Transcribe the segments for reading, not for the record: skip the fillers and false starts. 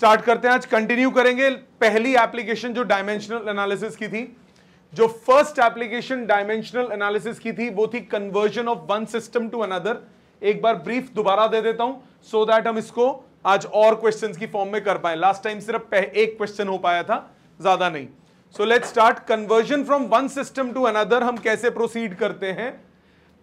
Start करते हैं, आज कंटिन्यू करेंगे पहली एप्लीकेशन जो डायमेंशनल एनालिसिस की थी। जो फर्स्ट एप्लीकेशन डायमेंशनल एनालिसिस की थी वो थी conversion of one system to another. एक बार ब्रीफ दोबारा दे देता हूं सो दैट हम इसको आज और क्वेश्चंस की फॉर्म में कर पाए। लास्ट टाइम सिर्फ एक क्वेश्चन हो पाया था, ज्यादा नहीं। So let's start. Conversion from one system to another हम कैसे प्रोसीड करते हैं?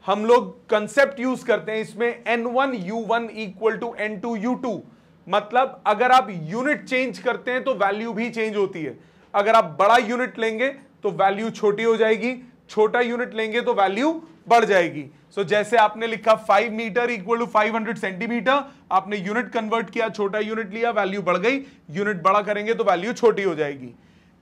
हम लोग कंसेप्ट यूज करते हैं इसमें N1 U1 equal to N2 U2। मतलब अगर आप यूनिट चेंज करते हैं तो वैल्यू भी चेंज होती है। अगर आप बड़ा यूनिट लेंगे तो वैल्यू छोटी हो जाएगी, छोटा यूनिट लेंगे तो वैल्यू बढ़ जाएगी। सो जैसे आपने लिखा 5 मीटर इक्वल टू 500 सेंटीमीटर, आपने यूनिट कन्वर्ट किया, छोटा यूनिट लिया, वैल्यू बढ़ गई। यूनिट बड़ा करेंगे तो वैल्यू छोटी हो जाएगी।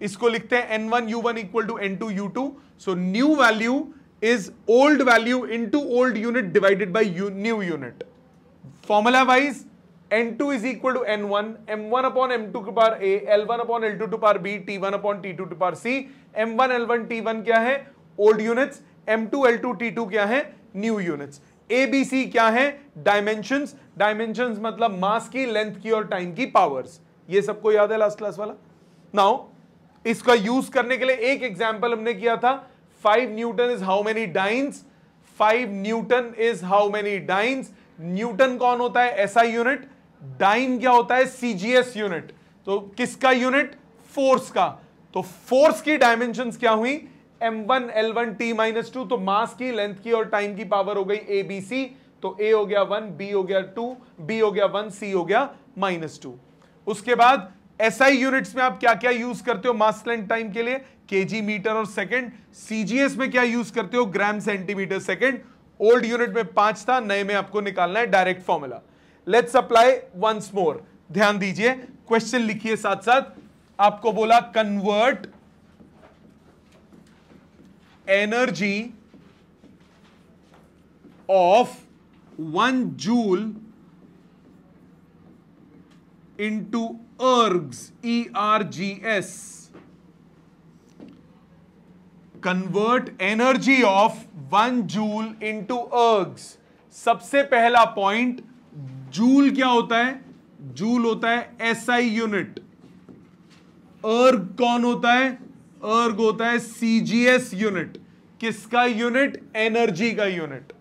इसको लिखते हैं N1 U1 equal to N2 U2। So new value is old value into old unit divided by new unit. Formula wise N2 is equal to N1, M1 upon M2 to power A, L1 upon L2 to power B, T1 upon T2 to power C. M1 L1 T1 क्या है? old units. M2 L2 T2 क्या है? new units. ABC क्या है? dimensions. dimensions मतलब मास की, length की और टाइम की पावर्स। ये सबको याद है लास्ट क्लास वाला? नाउ इसका यूज करने के लिए एक एग्जांपल हमने किया था। 5 Newton is how many dance? 5 Newton is how many dance? Newton कौन होता है? SI unit. डाइन क्या होता है? CGS unit. तो किसका यूनिट? फोर्स का। तो फोर्स की डायमेंशंस क्या हुई? M1 L1 T-2। तो मास की, लेंथ की और टाइम की पावर हो गई ABC। तो A हो गया 1, B हो गया 2, B हो गया 1, C हो गया -2। उसके बाद SI यूनिट्स में आप क्या क्या यूज करते हो मास, लेंथ, टाइम के लिए? केजी, मीटर और सेकंड। सीजीएस में क्या यूज करते हो? Gram, centimetre, second. Old unit में 5 था, नए में आपको निकालना है direct formula. Let's apply once more. ध्यान दीजिए, क्वेश्चन लिखिए साथ साथ। आपको बोला convert energy of 1 joule into ergs, ERGS. Convert energy of 1 joule into ergs. सबसे पहला पॉइंट, जूल क्या होता है? जूल होता है SI यूनिट। erg कौन होता है? erg होता है CGS यूनिट। किसका यूनिट? एनर्जी का यूनिट।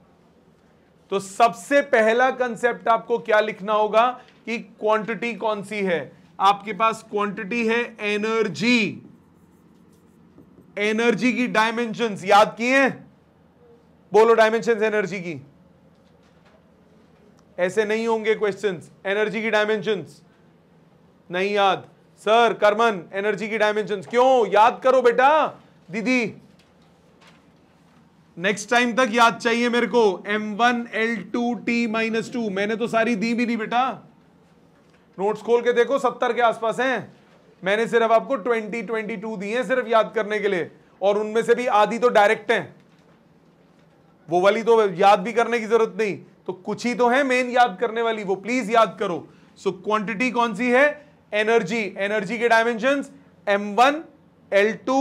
तो सबसे पहला कंसेप्ट आपको क्या लिखना होगा कि क्वांटिटी कौन सी है? आपके पास क्वांटिटी है एनर्जी। एनर्जी की डायमेंशंस याद किए हैं? बोलो डायमेंशंस एनर्जी की। ऐसे नहीं होंगे क्वेश्चंस। एनर्जी की डायमेंशंस नहीं याद? सर करमन, एनर्जी की डायमेंशंस क्यों? याद करो बेटा। दीदी नेक्स्ट टाइम तक याद चाहिए मेरे को। M1 L2 T-2। मैंने तो सारी दी भी नहीं बेटा। नोट्स खोल के देखो, 70 के आसपास हैं। मैंने सिर्फ आपको 22 दिए सिर्फ याद करने के लिए, और उनमें से भी आधी तो डायरेक्ट हैं। वो वाली तो याद भी करने की जरूरत नहीं। तो कुछ ही तो है मेन याद करने वाली, वो प्लीज याद करो। सो क्वांटिटी कौन सी है? एनर्जी। एनर्जी के डायमेंशंस M1 L2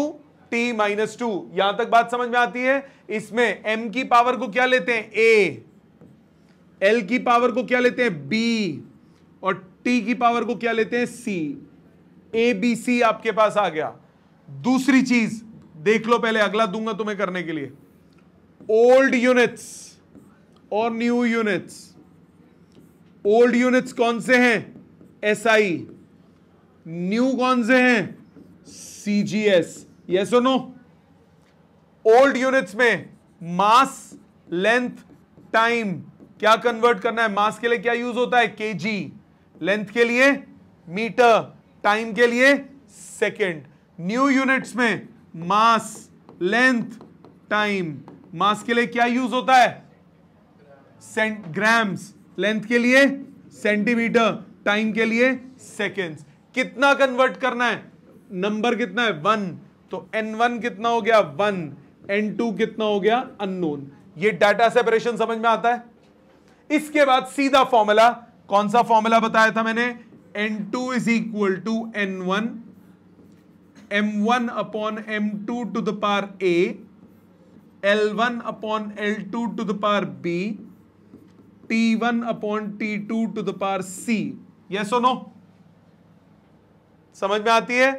T-2। यहां तक बात समझ में आती है? इसमें M की पावर को क्या लेते हैं? A। L की पावर को क्या लेते हैं? B। और T की पावर को क्या लेते हैं? C। ABC आपके पास आ गया। दूसरी चीज देख लो पहले, अगला दूंगा तुम्हें करने के लिए। ओल्ड यूनिट्स और न्यू यूनिट्स। ओल्ड यूनिट्स कौन से हैं? SI। न्यू कौन से हैं? CGS। यस और नो? ओल्ड यूनिट्स में मास, लेंथ, टाइम क्या कन्वर्ट करना है? मास के लिए क्या यूज होता है? केजी। लेंथ के लिए मीटर, टाइम के लिए सेकंड। न्यू यूनिट्स में मास, लेंथ, टाइम। मास के लिए क्या यूज होता है? ग्राम्स। लेंथ के लिए सेंटीमीटर, टाइम के लिए सेकेंड्स। कितना कन्वर्ट करना है? नंबर कितना है? 1। तो N1 कितना हो गया? 1। N2 कितना हो गया? अननोन। ये डाटा सेपरेशन समझ में आता है? इसके बाद सीधा फॉर्मूला। कौन सा फॉर्मूला बताया था मैंने? N2 is equal to N1 M1 upon M2 to the power A, L1 upon L2 to the power B, T1 upon T2 to the power C। Yes और नो? समझ में आती है?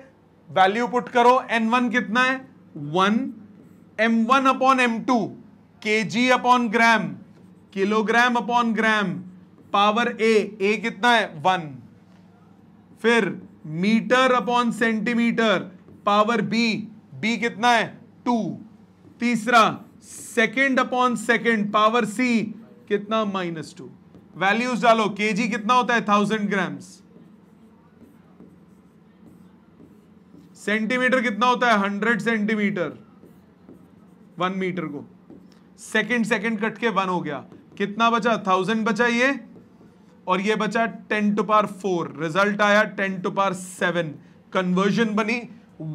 वैल्यू पुट करो, N1 कितना है 1, M1 upon M2 kg upon gram, kilogram upon gram, power A कितना है 1, फिर metre upon centimetre, power B कितना है 2, तीसरा second upon second, power C कितना -2। वैल्यूज डालो, kg कितना होता है 1000 ग्राम्स, सेंटीमीटर कितना होता है 100 सेंटीमीटर, 1 मीटर को, सेकंड कट के 1 हो गया, कितना बचा 1000 बचा ये, और ये बचा 10 टू पावर 4, रिजल्ट आया 10 टू पावर 7, कन्वर्जन बनी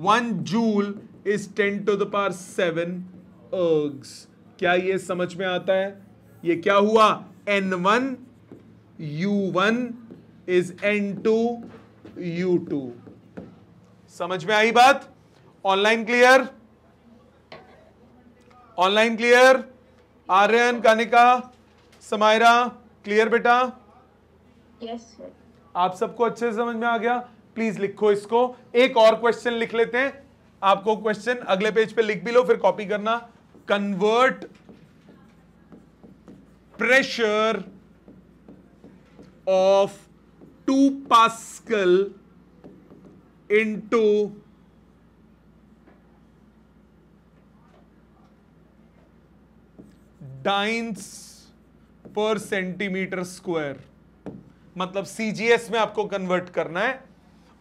1 joule is 10 to the power 7 ergs। क्या ये समझ में आता है? ये क्या हुआ, N1 U1 is N2 U2। समझ में आई बात? Online clear? Online clear? Aryan, Kanika, Samaira clear बेटा? Yes sir. आप सबको अच्छे से समझ में आ गया? प्लीज लिखो इसको। एक और क्वेश्चन लिख लेते हैं, आपको क्वेश्चन अगले पेज पे लिख भी लो, फिर कॉपी करना। Convert pressure of 2 Pascal into dynes per centimeter square, मतलब CGS में आपको कन्वर्ट करना है,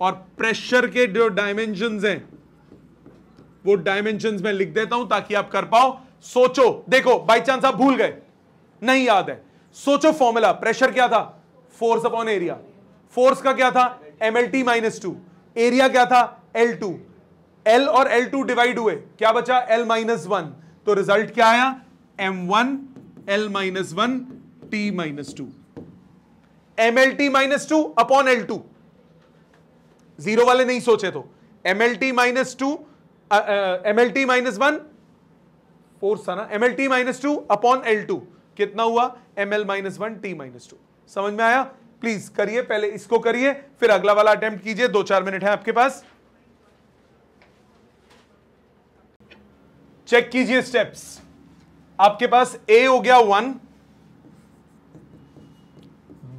और प्रेशर के जो डायमेंशंस हैं वो डायमेंशंस में लिख देता हूं ताकि आप कर पाओ। सोचो, देखो बाई चांस आप भूल गए, नहीं याद है, सोचो फॉर्मूला, प्रेशर क्या था, फोर्स अपॉन एरिया, फोर्स का क्या था mlt -2, एरिया क्या था L2, L और L2 डिवाइड हुए, क्या बचा L -1, तो रिजल्ट क्या आया M1 L -1 T -2, mlt -2 upon L2, zero वाले नहीं सोचे तो mlt -2 mlt -1 फोर्स था ना, mlt -2 अपॉन L2 कितना हुआ ml -1 T -2। समझ में आया? प्लीज करिए, पहले इसको करिए फिर अगला वाला अटेम्प्ट कीजिए, 2-4 मिनट है आपके पास। चेक कीजिए स्टेप्स। आपके पास A हो गया 1,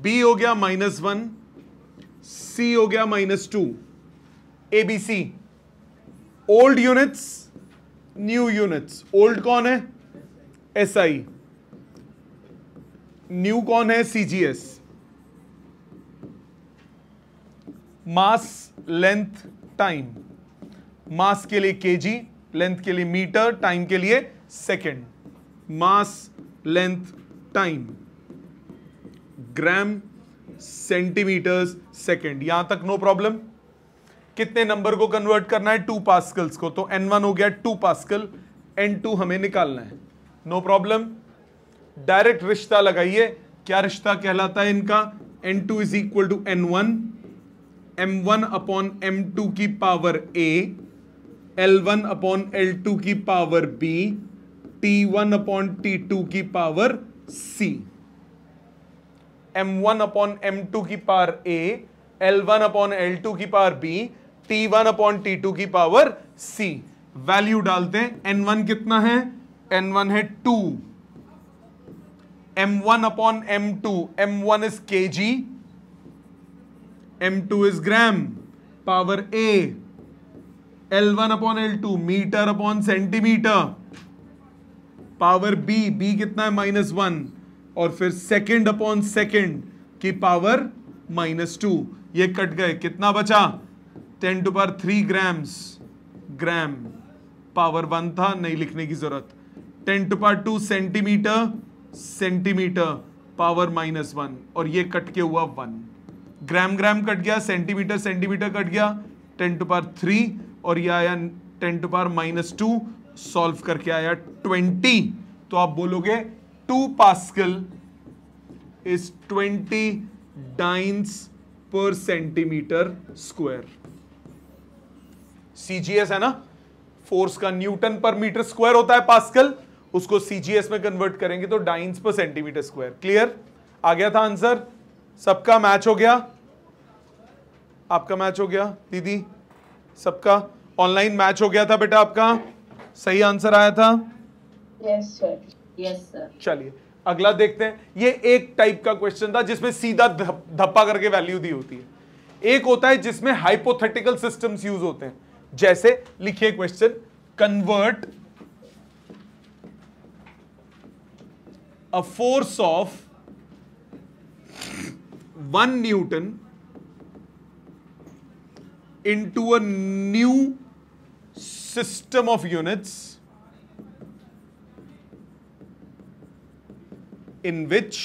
B हो गया -1, C हो गया -2, ABC। Old units, new units. Old कौन है SI, न्यू कौन है CGS। मास, लेंथ, टाइम, मास के लिए kg, लेंथ के लिए मीटर, टाइम के लिए सेकंड। मास, लेंथ, टाइम, ग्राम, सेंटीमीटर्स, सेकंड। यहां तक नो प्रॉब्लम। कितने नंबर को कन्वर्ट करना है 2 पास्कल्स को, तो N1 हो गया 2 पास्कल, N2 हमें निकालना है, नो प्रॉब्लम। डायरेक्ट रिश्ता लगाइए, क्या रिश्ता कहलाता है इनका, N2 is equal to N1 M1 upon M2 की power A, L1 upon L2 की power B, T1 upon T2 की power C। M1 upon M2 की power A, L1 upon L2 की power B, T1 upon T2 की power C। Value डालते हैं, N1 कितना है, N1 है 2, M1 upon M2, M1 is kg, M2 is gram, power A, L1 upon L2 metre upon centimetre, power B कितना है -1, और फिर सेकंड अपॉन सेकंड की पावर -2। ये कट गए, कितना बचा 10 to power 3 grams, gram, power 1 था, नहीं लिखने की जरूरत। 10 to power 2 centimetre, centimetre, power -1, और ये कट के हुआ 1। ग्राम ग्राम कट गया, सेंटीमीटर सेंटीमीटर कट गया, 10 टू पावर 3, और ये आया 10 टू पावर -2, सॉल्व करके आया 20। तो आप बोलोगे 2 पास्कल इज 20 डाइन्स पर सेंटीमीटर स्क्वायर। CGS है ना, फोर्स का न्यूटन पर मीटर स्क्वायर होता है पास्कल, उसको CGS में कन्वर्ट करेंगे तो डाइन्स पर सेंटीमीटर स्क्वायर। क्लियर? आ गया था आंसर? सबका मैच हो गया? आपका मैच हो गया दीदी, सबका ऑनलाइन मैच हो गया था बेटा, आपका सही आंसर आया था। Yes sir. Yes sir. चलिए अगला देखते हैं। ये एक टाइप का क्वेश्चन था जिसमें सीधा धप्पा करके वैल्यू दी होती है। एक होता है जिसमें हाइपोथेटिकल सिस्टम्स यूज होते हैं। जैसे लिखिए question, convert a force of 1 Newton into a new system of units in which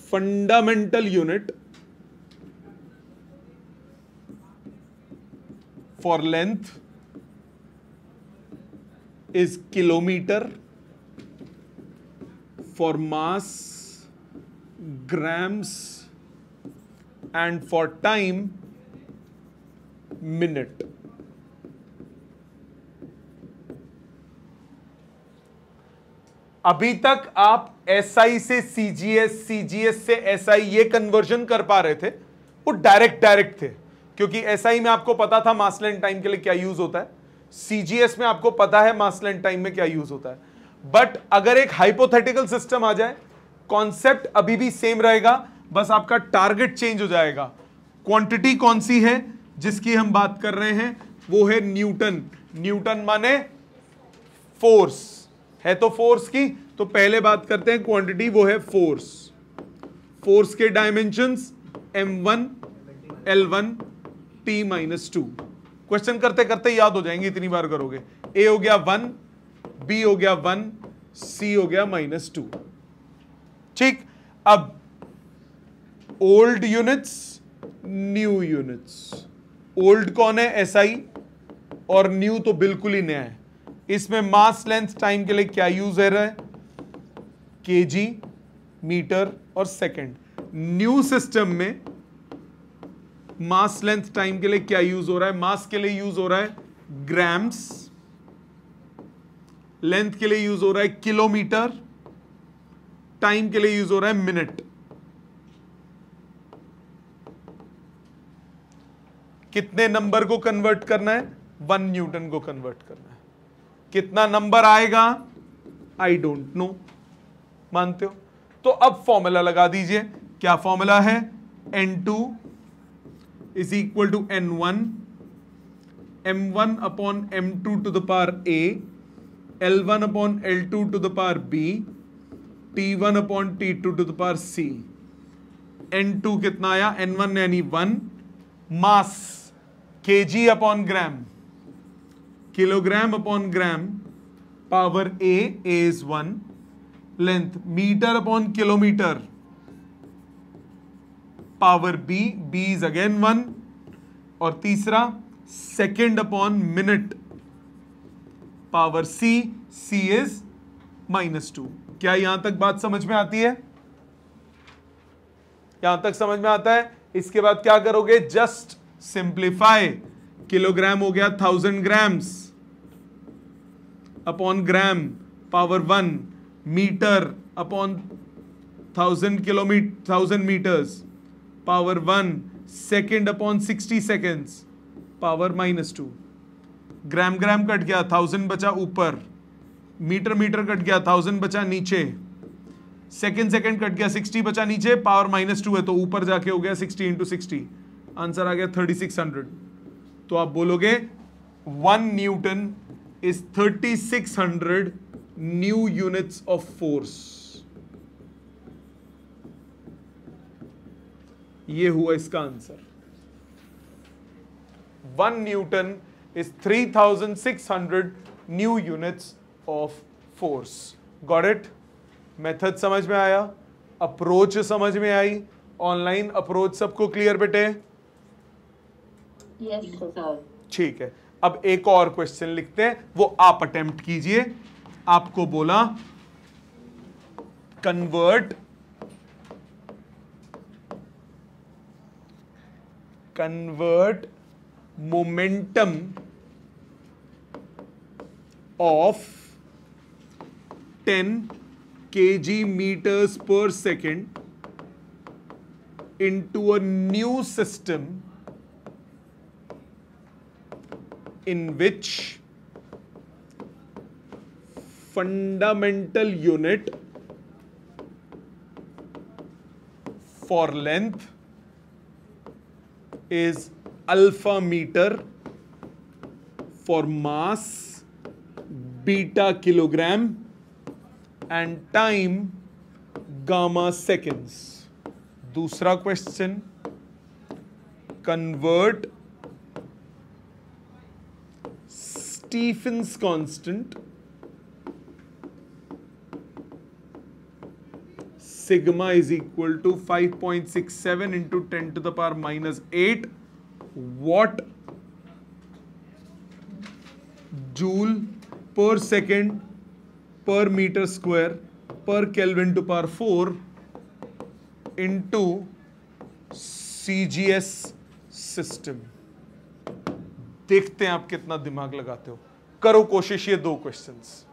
fundamental unit for length is kilometer, for mass grams, and for time minute. अभी तक आप एसआई से CGS, CGS से SI ये conversion कर पा रहे थे, वो डायरेक्ट थे, क्योंकि एसआई में आपको पता था मास लेंथ टाइम के लिए क्या यूज होता है, सीजीएस में आपको पता है मास लेंथ टाइम में क्या यूज होता है। बट अगर एक हाइपोथेटिकल सिस्टम आ जाए, कॉन्सेप्ट अभी भी सेम रहेगा, बस आपका टारगेट चेंज हो जाएगा। क्वांटिटी कौन सी है जिसकी हम बात कर रहे हैं, वो है न्यूटन। न्यूटन माने फोर्स है, तो फोर्स की तो पहले बात करते हैं क्वांटिटी, वो है फोर्स। फोर्स के dimensions m1 l1 t-2। Question करते करते याद हो जाएंगे, इतनी बार करोगे। a हो गया 1, b हो गया 1, c हो गया -2। ठीक, अब old units, new units. Old कौन है, एसआई, और न्यू तो बिल्कुल ही नया है। इसमें मास लेंथ टाइम के लिए क्या यूज है, केजी, मीटर और सेकंड। न्यू सिस्टम में मास लेंथ टाइम के लिए क्या यूज हो रहा है, मास के लिए यूज हो रहा है ग्राम्स, लेंथ के लिए यूज हो रहा है किलोमीटर, टाइम के लिए यूज हो रहा है मिनट। कितने नंबर को कन्वर्ट करना है, 1 न्यूटन को कन्वर्ट करना है। कितना नंबर आएगा, आई डोंट नो। मानते हो तो अब फॉर्मूला लगा दीजिए। क्या फॉर्मूला है, n2 is equal to n1, m1 upon m2 to the power a, l1 upon l2 to the power b, t1 upon t2 to the power c। n2 कितना आया, n1 यानी 1, mass kg upon gram, kilogram upon gram, power a is 1, length metre upon kilometre, power b is again 1, और तीसरा second upon minute, power c is -2। क्या यहां तक बात समझ में आती है, यहां तक समझ में आता है। इसके बाद क्या करोगे, जस्ट सिंप्लीफाई। किलोग्राम हो गया 1000 grams upon gram, power 1, metre upon 1000 kilometre, 1000 metres, power 1, second upon 60 seconds, power -2। Gram gram cut गया, 1000 बचा ऊपर, मीटर मीटर कट गया, 1000 बचा नीचे, सेकेंड सेकेंड कट गया, 60 बचा नीचे, पावर -2 है तो ऊपर जाके हो गया 60 इंटू 60, आंसर आ गया 3600। तो आप बोलोगे 1 Newton is 3600 new units of force. ये हुआ इसका answer. 1 Newton is 3600 new units of force. Got it? Method समझ में आया, अप्रोच समझ में आई, ऑनलाइन अप्रोच सबको क्लियर बेटे? Yes sir. ठीक है, अब एक और क्वेश्चन लिखते हैं, वो आप अटेम्प्ट कीजिए। आपको बोला convert momentum of 10 kg meters per second into a new system in which fundamental unit for length is alpha meter, for mass beta kilogram, and time gamma seconds. दूसरा question, convert Stephen's constant sigma is equal to 5.67 into 10 to the power minus 8 watt joule per second per meter square per Kelvin to power 4 into CGS system. देखते हैं आप कितना दिमाग लगाते हो. करो कोशिश ये दो क्वेश्चंस.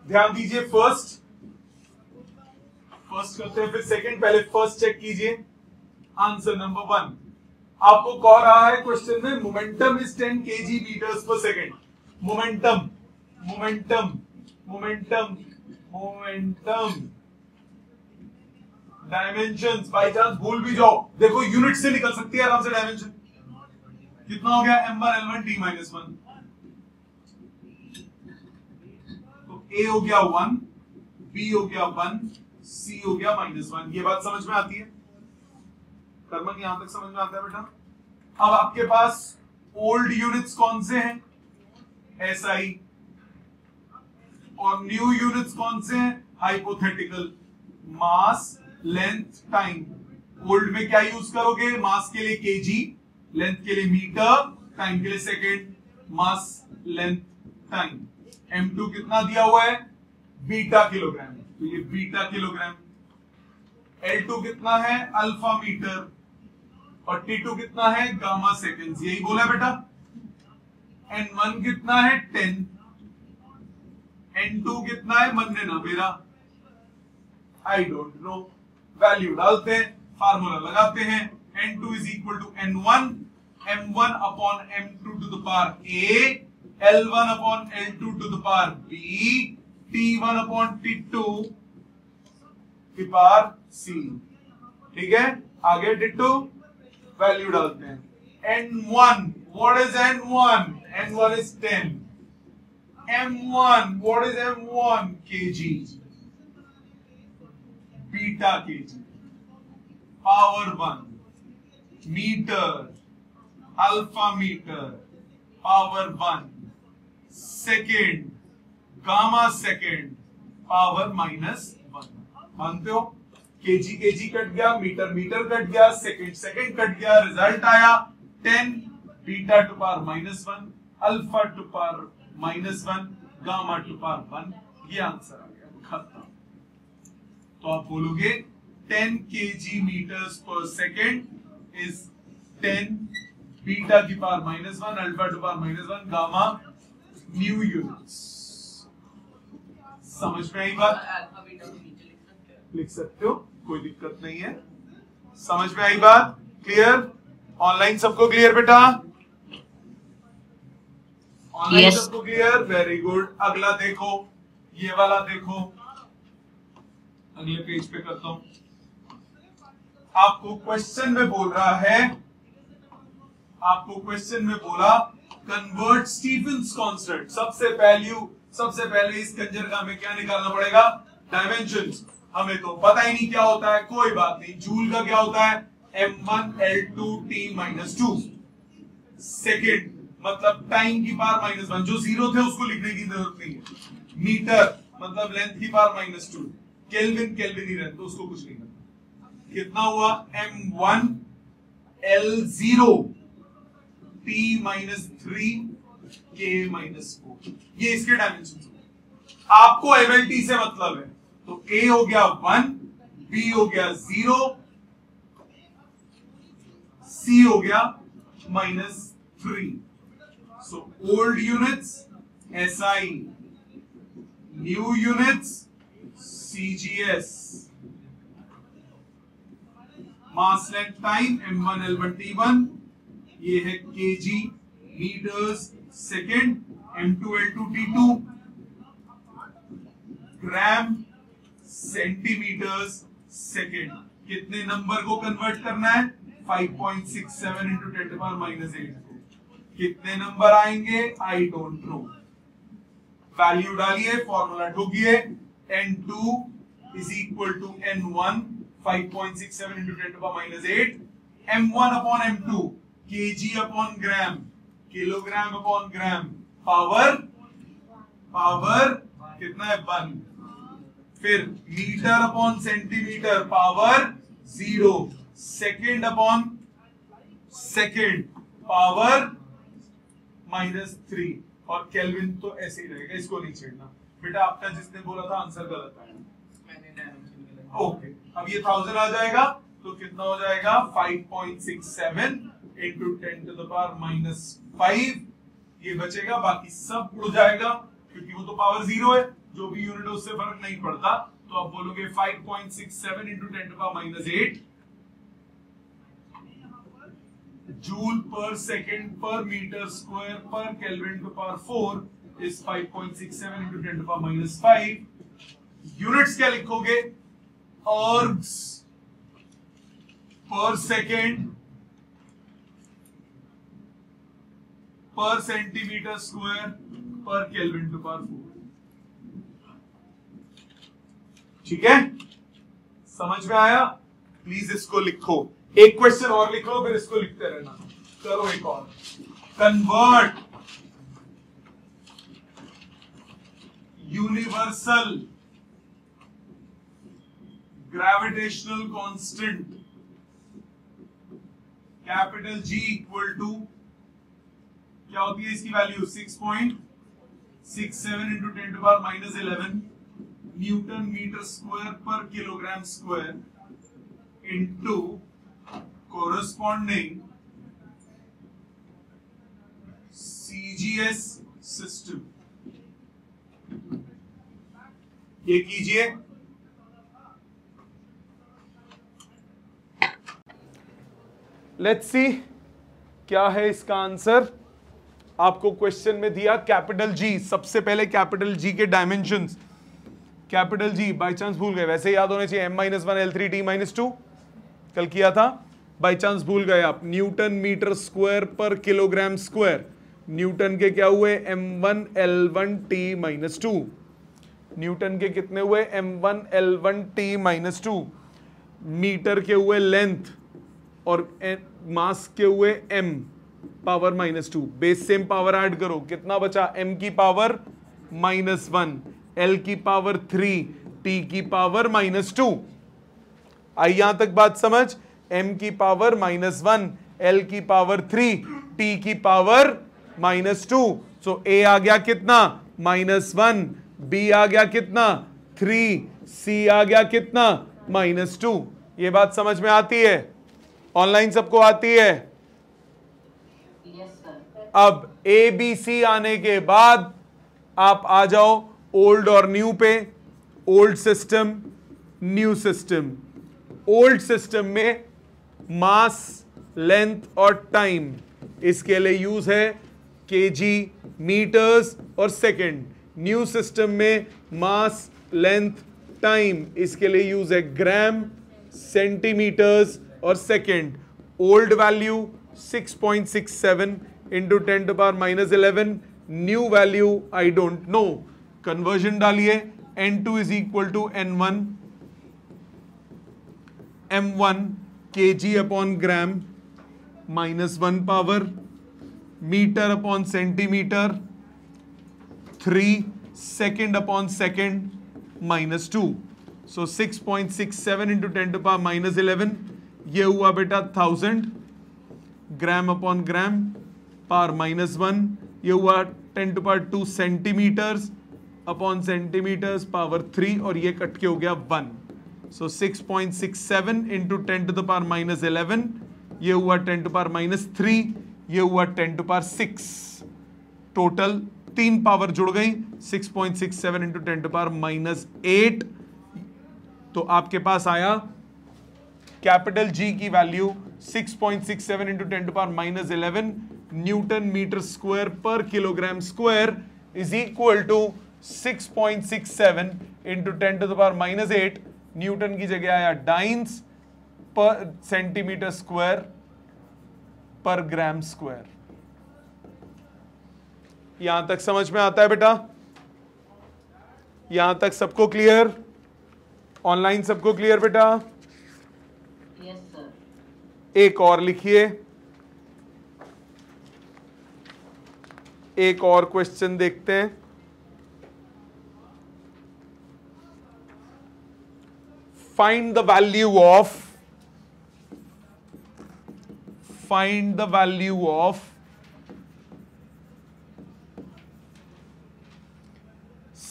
ध्यान दीजिए. फर्स्ट करते हैं, फिर सेकंड. पहले फर्स्ट चेक कीजिए. आंसर नंबर 1 आपको कह रहा है क्वेश्चन में, momentum is 10 kg meters per second. Momentum dimensions. By chance भूल भी जाओ, देखो यूनिट से निकल सकती है आराम से डायमेंशन. कितना हो गया? m1 l1 t minus 1. तो a हो गया 1, b हो गया 1, c हो गया -1. ये बात समझ में आती है? कर्मन यहां तक समझ में आता है बेटा? अब आपके पास ओल्ड यूनिट्स कौन से हैं? SI. और न्यू यूनिट्स कौन से हैं? हाइपोथेटिकल. मास, लेंथ, टाइम. ओल्ड में क्या यूज करोगे? मास के लिए केजी, लेंथ के लिए मीटर, टाइम के लिए सेकेंड. मास, लेंथ, टाइम. m2 कितना दिया हुआ है? Beta kilogram. तो ये बीटा किलोग्राम. L2 कितना है? Alpha metre. और T2 कितना है? Gamma seconds. यही बोला बेटा. N1 कितना है? 10. N2 कितना है? मन लेना मेरा, आई डोंट नो. वैल्यू डालते हैं, फार्मूला लगाते हैं. N2 is equal to N1 M1 upon M2 to the power A, L1 upon L2 to the power B, T1 upon T2 की पावर C. ठीक है, आगे T2 वैल्यू डालते हैं. N1, what is N1? N1 is 10. M1, what is M1? kg. Beta kg. Power 1. Meter. Alpha meter. Power 1. Second. Gamma second. Power -1. मानते हो? kg cut गया, metre cut गया, सेकंड कट गया. रिजल्ट आया 10. Beta two power -1, alpha two power -1, gamma two power 1. ये answer आ गया. खत्म. तो आप बोलोगे 10 kg meters per second is 10 beta की power -1, alpha two power -1, gamma new units. समझ में आई बात? लिख सकते हो, कोई दिक्कत नहीं है. समझ में आई बात? क्लियर? ऑनलाइन सबको क्लियर बेटा? ऑनलाइन सबको क्लियर? Very good. अगला देखो, ये वाला देखो. अगले पेज पे करता हूं. आपको क्वेश्चन में बोल रहा है, आपको क्वेश्चन में बोला कन्वर्ट स्टीफेंस कांस्टेंट. सबसे पहले इस कंजर का हमें क्या निकालना पड़ेगा? डायमेंशंस. हमें तो पता ही नहीं क्या होता है, कोई बात नहीं. जूल का क्या होता है? m1 l2 t -2. सेकेंड मतलब टाइम की पावर -1. जो जीरो थे उसको लिखने की जरूरत नहीं है. मीटर मतलब लेंथ की पावर -2. केल्विन ही रहता, तो उसको कुछ नहीं करना. कितना हुआ? m1 l0 t -3 k -4. ये इसके डायमेंशन. आपको mlt से मतलब है, तो a हो गया 1, b हो गया 0, c हो गया -3. So old units SI, new units CGS mass length time m1 l1 t1, ये है kg metres second, m2 l2 t2 gram centimetres second. कितने नंबर को कन्वर्ट करना है? 5.67 इंटू 10 टू पावर -8 को। कितने नंबर आएंगे? I don't know. वैल्यू डालिए, फॉर्मूला ढूंढिए। n2 is equal to n1 5.67 into 10 to power -8, m1 upon m2 kg upon gram, kilogram upon gram, power कितना है? 1। फिर metre upon centimetre, power 0। Second upon second, power -3। और kelvin तो ऐसे ही रहेगा, इसको नहीं छेड़ना बेटा। आपका जिसने बोला था आंसर गलत है, ओके। अब ये 1000 आ जाएगा तो कितना हो जाएगा? 5.67 इंटू 10 टू द पावर -5। ये बचेगा, बाकी सब उड़ जाएगा क्योंकि वो तो पावर 0 है। जो भी यूनिट है उससे फर्क नहीं पड़ता। तो आप बोलोगे 5.67 into 10 to power -8 joule per second per metre square per kelvin to power 4 is 5.67 into 10 to power -5। Units क्या लिखोगे? Ergs per second per centimetre square per kelvin to power 4। ठीक है, समझ में आया? प्लीज इसको लिखो। एक क्वेश्चन और लिख लो, फिर इसको लिखते रहना। करो एक और। Convert universal gravitational constant capital G equal to क्या होती है इसकी value? 6.67 into 10 to power -11 newton metre square per kilogram square into corresponding CGS system. ये कीजिए। लेट्स सी क्या है इसका आंसर। आपको क्वेश्चन में दिया कैपिटल G। सबसे पहले कैपिटल G के dimensions. Capital G by chance भूल गए, वैसे याद होने चाहिए। m-1 l3 t-2 कल किया था, बाय चांस भूल गए आप। Newton metre square per kilogram square. Newton के क्या हुए? m1 l1 t-2। न्यूटन के कितने हुए? m1 l1 t-2। मीटर के हुए लेंथ और मास के हुए m power -2। Base same power add करो, कितना बचा? m की पावर -1, l की पावर 3, t की पावर -2। आई यहां तक बात समझ? m की पावर -1, l की पावर 3, t की पावर -2। सो a आ गया कितना? -1, b आ गया कितना? 3, c आ गया कितना? -2। ये बात समझ में आती है? ऑनलाइन सबको आती है? अब A B C आने के बाद आप आ जाओ ओल्ड और न्यू पे। Old system, new system. Old system में मास, लेंथ और टाइम इसके लिए यूज है केजी, मीटर्स और सेकंड। न्यू सिस्टम में मास, लेंथ, टाइम इसके लिए यूज है ग्राम, सेंटीमीटर्स और second. Old value 6.67 into 10 to power -11। New value I don't know. Conversion डालिए। n2 is equal to n1 m1 kg upon gram -1 power metre upon centimetre 3 second upon second -2। So 6.67 into 10 to power -11 ये हुआ बेटा 1000 ग्राम upon gram power -1। ये हुआ 10 to power 2 centimetres upon centimetres power 3 और ये cut के हो गया 1। So 6.67 into 10 to the power -11 ये हुआ 10 टू पावर -3 ये हुआ 10 टू पावर 6। टोटल 3 पावर जुड़ गई। 6.67 इंटू 10 टू पावर -8 तो आपके पास आया कैपिटल जी की value 6.67 into 10 to power minus 11 newton metre square per kilogram square is equal to 6.67 into 10 to the power minus 8 newton की जगह आया डाइंस पर सेंटीमीटर स्क्वायर पर ग्राम स्क्वायर। यहां तक समझ में आता है बेटा? यहां तक सबको क्लियर? ऑनलाइन सबको क्लियर बेटा? Yes sir. एक और लिखिए, एक और क्वेश्चन देखते हैं। Find the value of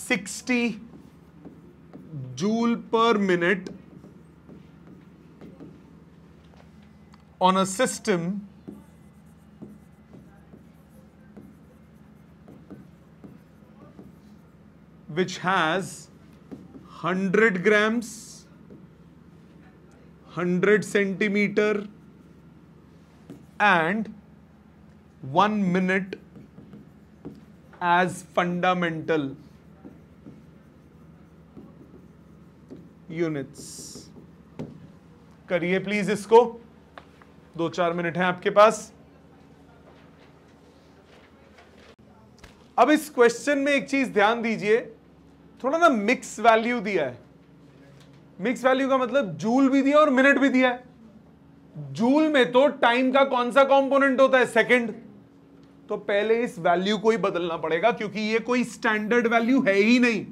$60 joule per minute on a system which has 100 grams, 100 centimeter and 1 minute as fundamental units. करिए प्लीज इसको, 2-4 मिनट हैं आपके पास। अब इस क्वेश्चन में एक चीज ध्यान दीजिए, थोड़ा ना मिक्स वैल्यू दिया है। मिक्स वैल्यू का मतलब जूल भी दिया और मिनट भी दिया है। जूल में तो टाइम का कौन सा कंपोनेंट होता है? सेकंड। तो पहले इस वैल्यू को ही बदलना पड़ेगा क्योंकि ये कोई स्टैंडर्ड वैल्यू है ही नहीं।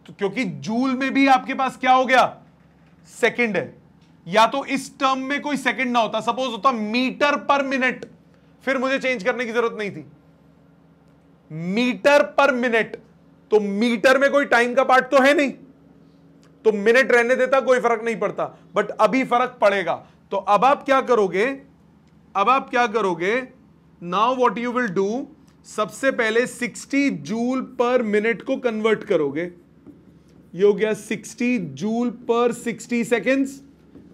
तो क्योंकि जूल में भी आपके पास क्या हो गया? सेकंड है। या तो इस टर्म में कोई सेकंड ना होता, सपोज होता मीटर पर मिनट, फिर मुझे चेंज करने की जरूरत नहीं थी। मीटर पर मिनट, तो मीटर में कोई टाइम का पार्ट तो है नहीं, तो मिनट रहने देता, कोई फर्क नहीं पड़ता। बट अभी फर्क पड़ेगा। तो अब आप क्या करोगे? Now what you will do, सबसे पहले 60 जूल पर मिनट को कन्वर्ट करोगे। ये हो गया 60 जूल पर 60 सेकेंड्स,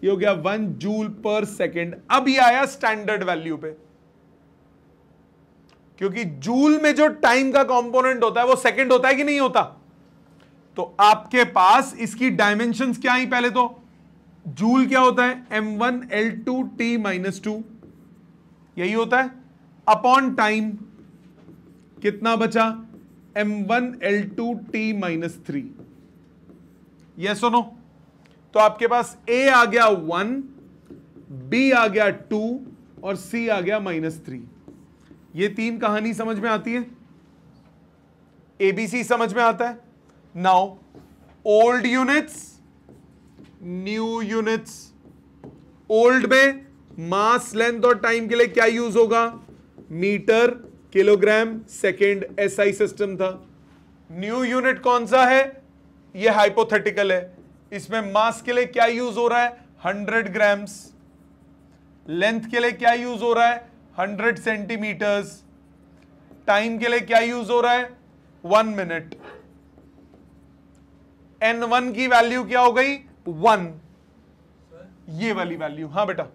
ये हो गया 1 जूल पर सेकेंड। अब ये आया स्टैंडर्ड वैल्यू पे, क्योंकि जूल में जो टाइम का कंपोनेंट होता है वो सेकंड होता है कि नहीं होता? तो आपके पास इसकी डायमेंशंस क्या आई? पहले तो जूल क्या होता है? m1L2T-2, यही होता है, अपॉन टाइम कितना बचा? m1L2T-3। यस और नो? तो आपके पास A आ गया 1, B आ गया 2 और C आ गया -3। ये तीन कहानी समझ में आती है? ABC समझ में आता है? Now old units, new units. Old में मास, लेंथ और टाइम के लिए क्या यूज होगा? Metre, kilogram, second, SI system था। न्यू यूनिट कौन सा है? ये हाइपोथेटिकल है। इसमें मास के लिए क्या यूज हो रहा है? 100 ग्राम्स। लेंथ के लिए क्या यूज हो रहा है? 100 सेंटीमीटर्स। टाइम के लिए क्या यूज हो रहा है? 1 मिनट। N1 की वैल्यू क्या हो गई? 1। ये वाली वैल्यू। हाँ बेटा,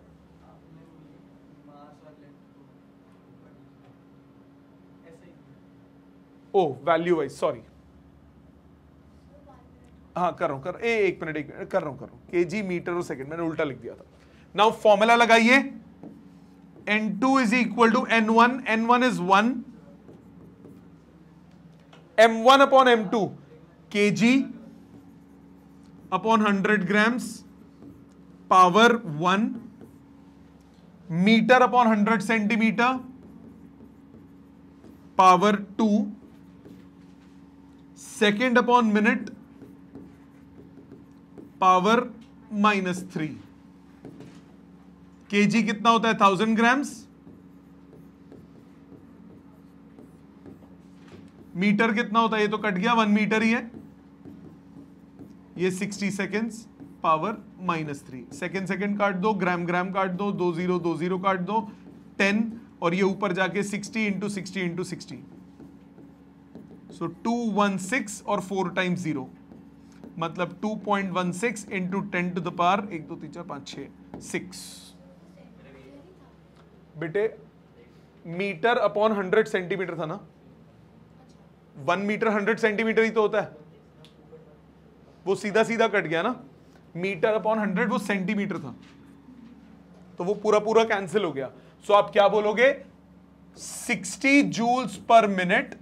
ओ वैल्यू वाइज, सॉरी। हाँ कर रहा हूं, एक मिनट कर रहा हूं। केजी, मीटर और सेकंड, मैंने उल्टा लिख दिया था। नाउ फॉर्मूला लगाइए, N2 is equal to N1, N1 is 1, M1 upon M2 kg upon 100 grams power 1, metre upon 100 centimetre power 2, second upon minute power -3। Kg कितना होता है? 1000 ग्राम्स। मीटर कितना होता है? ये तो कट गया, 1 मीटर ही है। ये 60 सेकेंड्स पावर -3। सेकेंड काट दो, ग्राम काट दो, 20 काट दो, 10, और ये ऊपर जाके 60 इंटू 60 इंटू 60, सो 216 और 4 टाइम्स 0, मतलब 2.16 इंटू 10 टू द पावर 1 2 3 4 5 6 6 बेटे मीटर अपॉन 100 सेंटीमीटर था ना, 1 मीटर 100 सेंटीमीटर ही तो होता है, वो सीधा सीधा कट गया ना, मीटर अपॉन 100 वो सेंटीमीटर था, तो वो पूरा पूरा कैंसिल हो गया। सो आप क्या बोलोगे, 60 joules per minute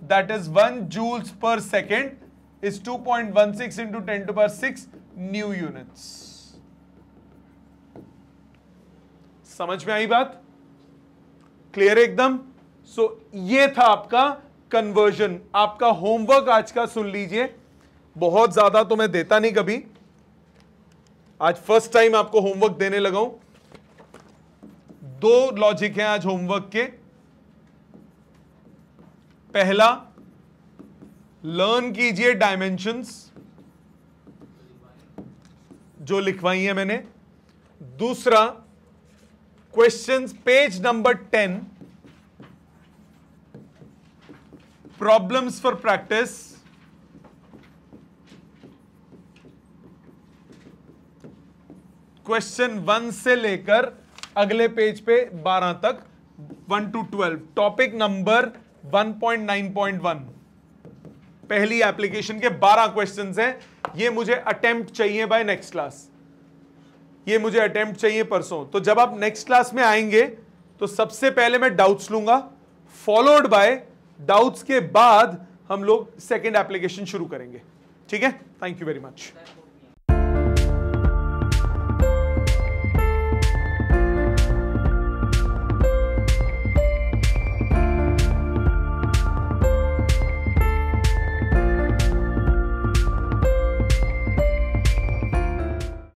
that is 1 joules per second is 2.16 into 10 to power 6 new units. समझ में आई बात, क्लियर एकदम। सो ये था आपका कन्वर्जन। आपका होमवर्क आज का सुन लीजिए, बहुत ज्यादा तो मैं देता नहीं कभी, आज फर्स्ट टाइम आपको होमवर्क देने लगा हूं। 2 लॉजिक हैं आज होमवर्क के। पहला, लर्न कीजिए डायमेंशंस जो लिखवाई है मैंने। दूसरा, questions page number 10, problems for practice, question 1 से लेकर अगले पेज पे 12 तक, 1 to 12, टॉपिक नंबर 1.9.1, पहली एप्लीकेशन के 12 क्वेश्चंस हैं। ये मुझे अटेम्प्ट चाहिए बाय नेक्स्ट क्लास, ये मुझे अटेम्प्ट चाहिए परसों। तो जब आप नेक्स्ट क्लास में आएंगे तो सबसे पहले मैं डाउट्स लूंगा, फॉलोड बाय डाउट्स के बाद हम लोग सेकेंड एप्लीकेशन शुरू करेंगे। ठीक है, थैंक यू वेरी मच।